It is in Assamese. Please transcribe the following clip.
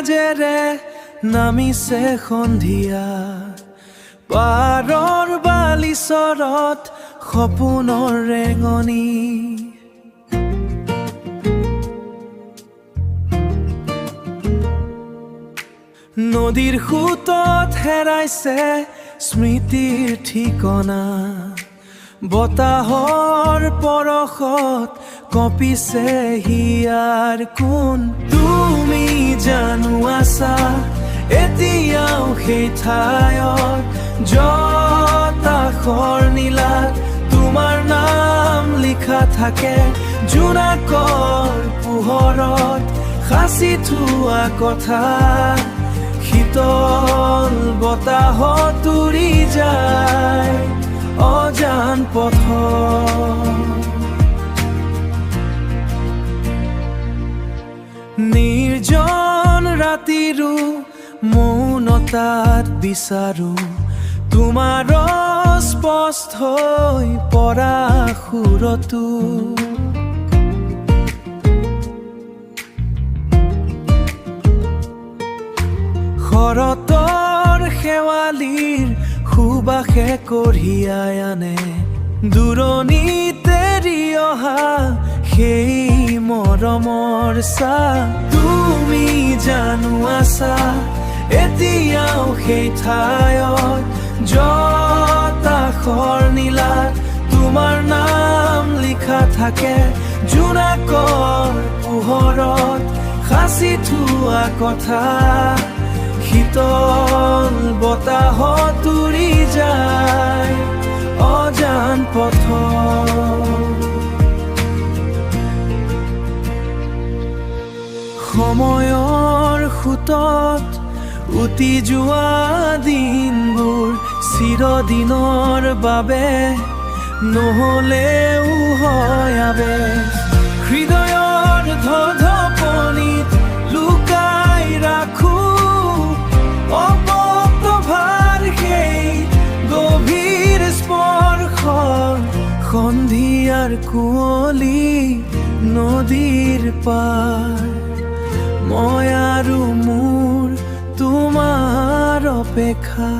মাজেৰে নামিছে সন্ধিয়া পাৰৰ বালিচৰত সপোনৰ ৰেঙনি নদীৰ সোঁতত হেৰাইছে স্মৃতিৰ ঠিকনা বতাহৰ পৰশত কঁপিছে হিয়াৰ কোন তুমি জানো আছা এতিয়াও সেই ঠাইত য'ত আখৰ নীলাত তোমাৰ নাম লিখা থাকে জোনাকৰ পোহৰত সাঁচি থোৱা কথা শীতল বতাহত উৰি যায় অজান পথ নিৰ্জন ৰাতিৰো মৌনতাত বিচাৰো তোমাৰ স্পষ্ট হৈ পৰা সুৰতো শৰতৰ শেৱালিৰ সুবাসে কঢ়িয়াই আনে দূৰণিতে এৰি অহা সেই মৰমৰ চাহ তুমি জানো আছা এতিয়াও সেই ঠাইত য'ত আখৰ নীলাত তোমাৰ নাম লিখা থাকে জোনাকৰ পোহৰত সাঁচি থোৱা কথা শীতল বতাহত উৰি যায় অজান পথ সময়ৰ সোঁতত উটি যোৱা দিনবোৰ চিৰদিনৰ বাবে নহ'লেও হয় আৱেগ হৃদয়ৰ ধধপনিত লুকাই ৰাখো অপতভাৰ সেই গভীৰ স্পৰ্শ সন্ধিয়াৰ কুঁৱলী নদীৰ পাৰ মই আৰু মোৰ তোমাৰ অপেক্ষা